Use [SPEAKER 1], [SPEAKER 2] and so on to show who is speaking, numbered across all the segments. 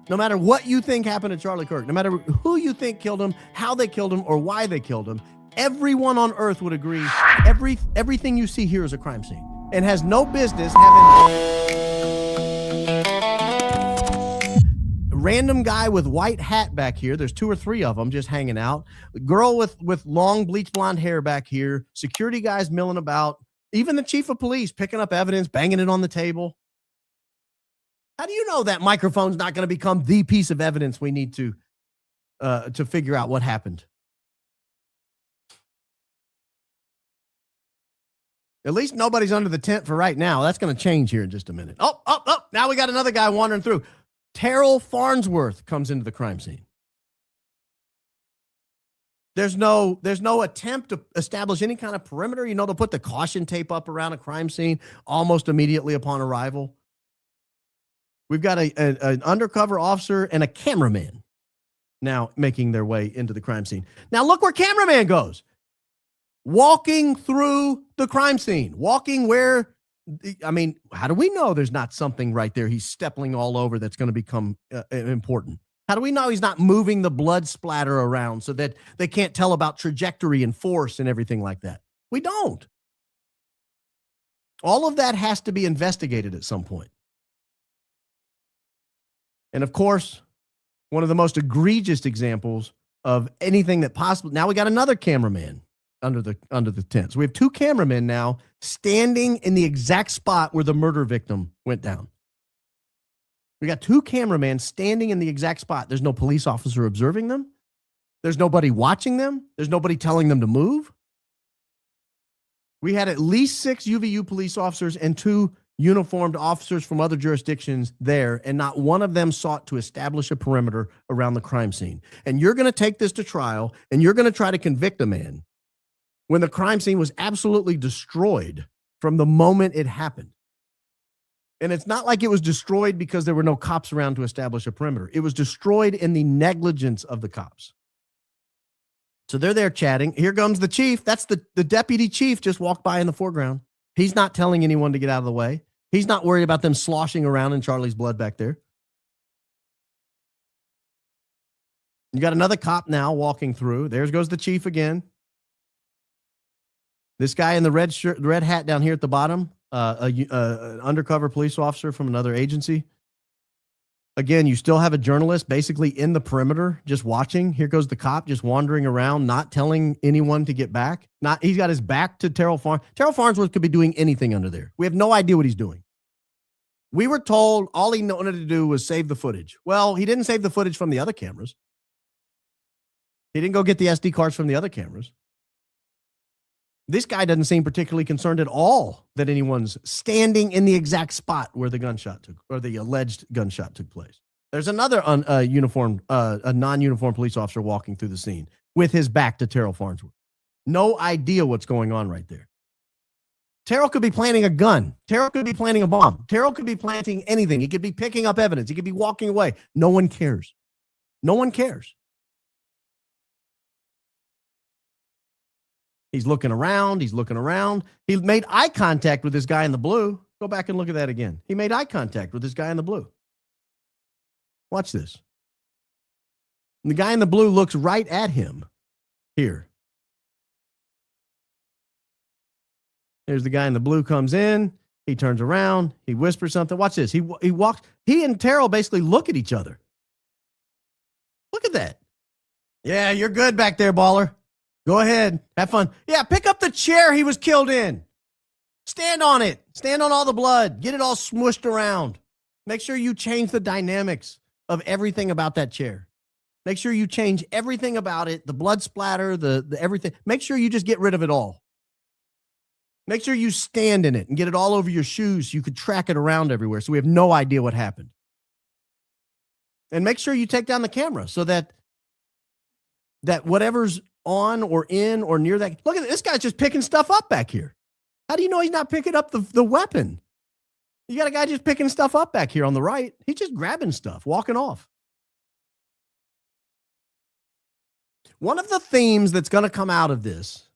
[SPEAKER 1] No matter what you think happened to Charlie Kirk, no matter who you think killed him, how they killed him, or why they killed him, everyone on earth would agree everything you see here is a crime scene and has no business having random guy with white hat back here. There's 2 or 3 of them just hanging out. Girl with long bleach blonde hair back here. Security guys milling about. Even the chief of police picking up evidence, banging it on the table. How do you know that microphone's not going to become the piece of evidence we need to figure out what happened? At least nobody's under the tent for right now. That's going to change here in just a minute. Oh, now we got another guy wandering through. Terrell Farnsworth comes into the crime scene. There's no attempt to establish any kind of perimeter. You know, they'll put the caution tape up around a crime scene almost immediately upon arrival. We've got an undercover officer and a cameraman now making their way into the crime scene. Now look where cameraman goes. Walking through the crime scene. Walking where, I mean, how do we know there's not something right there he's stepping all over that's going to become important? How do we know he's not moving the blood splatter around so that they can't tell about trajectory and force and everything like that? We don't. All of that has to be investigated at some point. And of course, one of the most egregious examples of anything that possible. Now we got another cameraman under the tent. So we have 2 cameramen now standing in the exact spot where the murder victim went down. We got 2 cameramen standing in the exact spot. There's no police officer observing them. There's nobody watching them. There's nobody telling them to move. We had at least 6 UVU police officers and 2 uniformed officers from other jurisdictions there, and not one of them sought to establish a perimeter around the crime scene. And you're going to take this to trial, and you're going to try to convict a man when the crime scene was absolutely destroyed from the moment it happened. And it's not like it was destroyed because there were no cops around to establish a perimeter. It was destroyed in the negligence of the cops. So they're there chatting. Here comes the chief. That's the deputy chief just walked by in the foreground. He's not telling anyone to get out of the way. He's not worried about them sloshing around in Charlie's blood back there. You got another cop now walking through. There goes the chief again. This guy in the red shirt, red hat down here at the bottom, an undercover police officer from another agency. Again, you still have a journalist basically in the perimeter just watching. Here goes the cop just wandering around, not telling anyone to get back. He's got his back to Terrell Farnsworth. Terrell Farnsworth could be doing anything under there. We have no idea what he's doing. We were told all he wanted to do was save the footage. Well, he didn't save the footage from the other cameras. He didn't go get the SD cards from the other cameras. This guy doesn't seem particularly concerned at all that anyone's standing in the exact spot where the gunshot took, or the alleged gunshot took place. There's another non-uniformed police officer walking through the scene with his back to Terrell Farnsworth. No idea what's going on right there. Terrell could be planting a gun. Terrell could be planting a bomb. Terrell could be planting anything. He could be picking up evidence. He could be walking away. No one cares. No one cares. He's looking around. He's looking around. He made eye contact with this guy in the blue. Go back and look at that again. He made eye contact with this guy in the blue. Watch this. And the guy in the blue looks right at him here. There's the guy in the blue comes in. He turns around. He whispers something. Watch this. He walks. He and Terrell basically look at each other. Look at that. Yeah, you're good back there, baller. Go ahead. Have fun. Yeah, pick up the chair he was killed in. Stand on it. Stand on all the blood. Get it all smushed around. Make sure you change the dynamics of everything about that chair. Make sure you change everything about it, the blood splatter, the everything. Make sure you just get rid of it all. Make sure you stand in it and get it all over your shoes so you could track it around everywhere so we have no idea what happened. And make sure you take down the camera so that whatever's on or in or near that. Look at this guy's just picking stuff up back here. How do you know he's not picking up the weapon? You got a guy just picking stuff up back here on the right. He's just grabbing stuff, walking off. One of the themes that's going to come out of this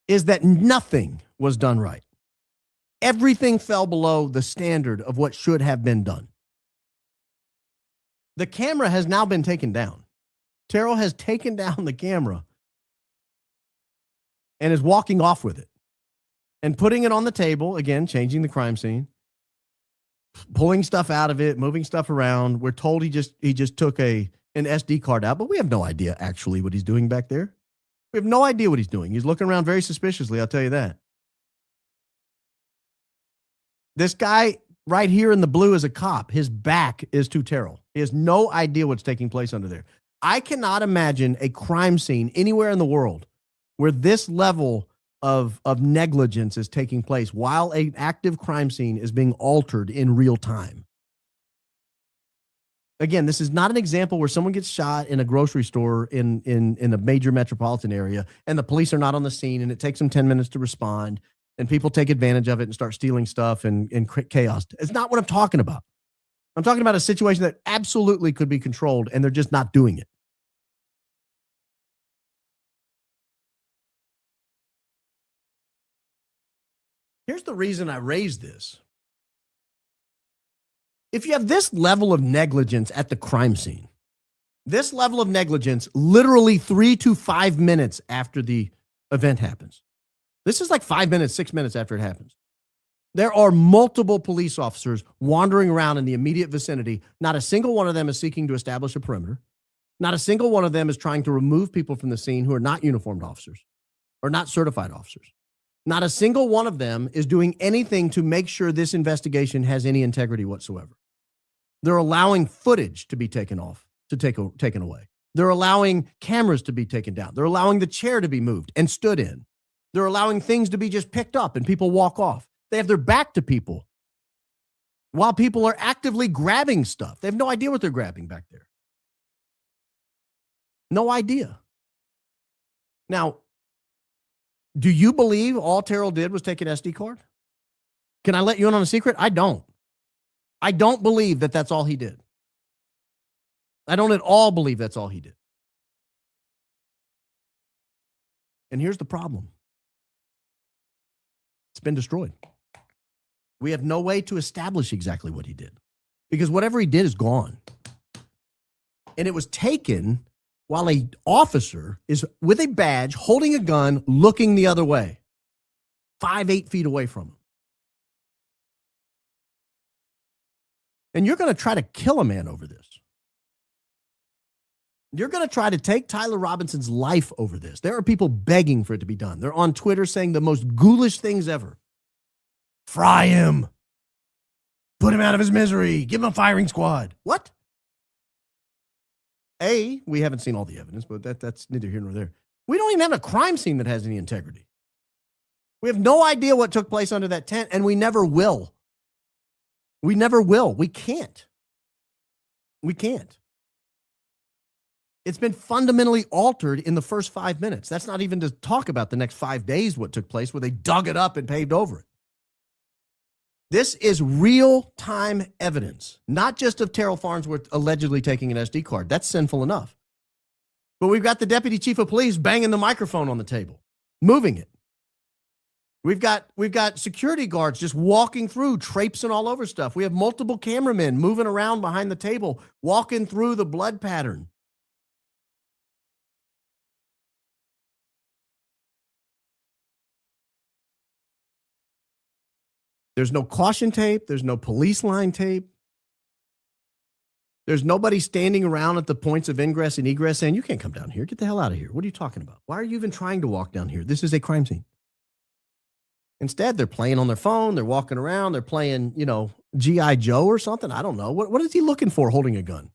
[SPEAKER 1] is that nothing was done right. Everything fell below the standard of what should have been done. The camera has now been taken down. Terrell has taken down the camera and is walking off with it and putting it on the table, again, changing the crime scene, pulling stuff out of it, moving stuff around. We're told he just took an SD card out, but we have no idea actually what he's doing back there. We have no idea what he's doing. He's looking around very suspiciously, I'll tell you that. This guy right here in the blue is a cop. His back is to Terrell. He has no idea what's taking place under there. I cannot imagine a crime scene anywhere in the world where this level of negligence is taking place while an active crime scene is being altered in real time. Again, this is not an example where someone gets shot in a grocery store in a major metropolitan area and the police are not on the scene and it takes them 10 minutes to respond and people take advantage of it and start stealing stuff and chaos. It's not what I'm talking about. I'm talking about a situation that absolutely could be controlled and they're just not doing it. Here's the reason I raised this. If you have this level of negligence at the crime scene, this level of negligence literally 3 to 5 minutes after the event happens. This is like 5 minutes, 6 minutes after it happens. There are multiple police officers wandering around in the immediate vicinity. Not a single one of them is seeking to establish a perimeter. Not a single one of them is trying to remove people from the scene who are not uniformed officers or not certified officers. Not a single one of them is doing anything to make sure this investigation has any integrity whatsoever. They're allowing footage to be taken away. They're allowing cameras to be taken down. They're allowing the chair to be moved and stood in. They're allowing things to be just picked up and people walk off. They have their back to people while people are actively grabbing stuff. They have no idea what they're grabbing back there. No idea. Now, do you believe all Terrell did was take an SD card? Can I let you in on a secret? I don't. I don't believe that that's all he did. I don't at all believe that's all he did. And here's the problem. It's been destroyed. We have no way to establish exactly what he did because whatever he did is gone. And it was taken while an officer is with a badge, holding a gun, looking the other way, 5-8 feet away from him. And you're going to try to kill a man over this. You're going to try to take Tyler Robinson's life over this. There are people begging for it to be done. They're on Twitter saying the most ghoulish things ever. Fry him. Put him out of his misery. Give him a firing squad. What? We haven't seen all the evidence, but that's neither here nor there. We don't even have a crime scene that has any integrity. We have no idea what took place under that tent, and we never will. We never will. We can't. We can't. It's been fundamentally altered in the first 5 minutes. That's not even to talk about the next 5 days, what took place, where they dug it up and paved over it. This is real-time evidence, not just of Terrell Farnsworth allegedly taking an SD card. That's sinful enough. But we've got the deputy chief of police banging the microphone on the table, moving it. We've got security guards just walking through, traipsing all over stuff. We have multiple cameramen moving around behind the table, walking through the blood pattern. There's no caution tape. There's no police line tape. There's nobody standing around at the points of ingress and egress saying, you can't come down here. Get the hell out of here. What are you talking about? Why are you even trying to walk down here? This is a crime scene. Instead, they're playing on their phone. They're walking around. They're playing, G.I. Joe or something. I don't know. What is he looking for holding a gun?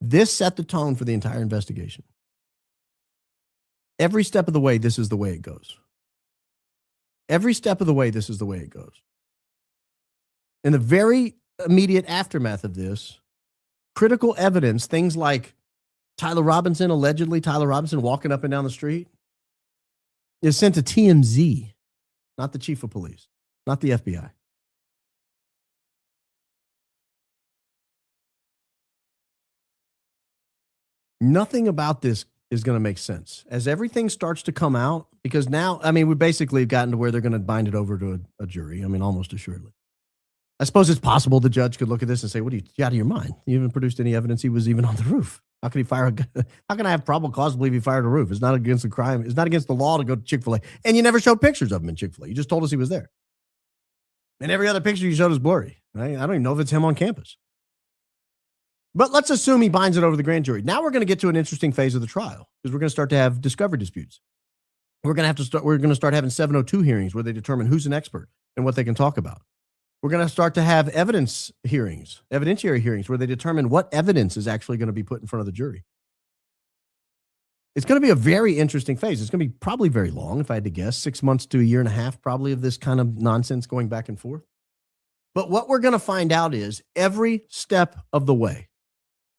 [SPEAKER 1] This set the tone for the entire investigation. Every step of the way, this is the way it goes. Every step of the way, this is the way it goes. In the very immediate aftermath of this, critical evidence, things like allegedly Tyler Robinson walking up and down the street, is sent to TMZ, not the chief of police, not the FBI. Nothing about this is going to make sense. As everything starts to come out, because now, I mean, we basically have gotten to where they're going to bind it over to a jury. I mean, almost assuredly. I suppose it's possible the judge could look at this and say, what are you out of your mind? You haven't produced any evidence he was even on the roof. How can he fire a gun? How can I have probable cause to believe he fired a roof? It's not against the crime. It's not against the law to go to Chick-fil-A. And you never showed pictures of him in Chick-fil-A. You just told us he was there. And every other picture you showed is blurry. Right? I don't even know if it's him on campus. But let's assume he binds it over the grand jury. Now we're going to get to an interesting phase of the trial because we're going to start to have discovery disputes. We're going to start having 702 hearings where they determine who's an expert and what they can talk about. We're going to start to have evidentiary hearings where they determine what evidence is actually going to be put in front of the jury. It's going to be a very interesting phase. It's going to be probably very long, if I had to guess, 6 months to a year and a half, probably, of this kind of nonsense going back and forth. But what we're going to find out is every step of the way,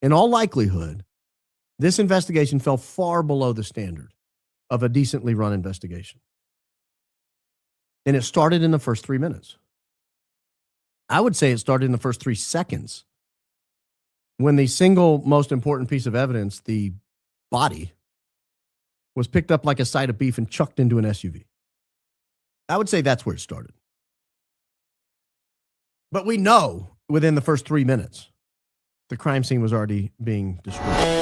[SPEAKER 1] in all likelihood, this investigation fell far below the standard of a decently run investigation. And it started in the first 3 minutes. I would say it started in the first 3 seconds when the single most important piece of evidence, the body, was picked up like a side of beef and chucked into an SUV. I would say that's where it started. But we know within the first 3 minutes, the crime scene was already being destroyed.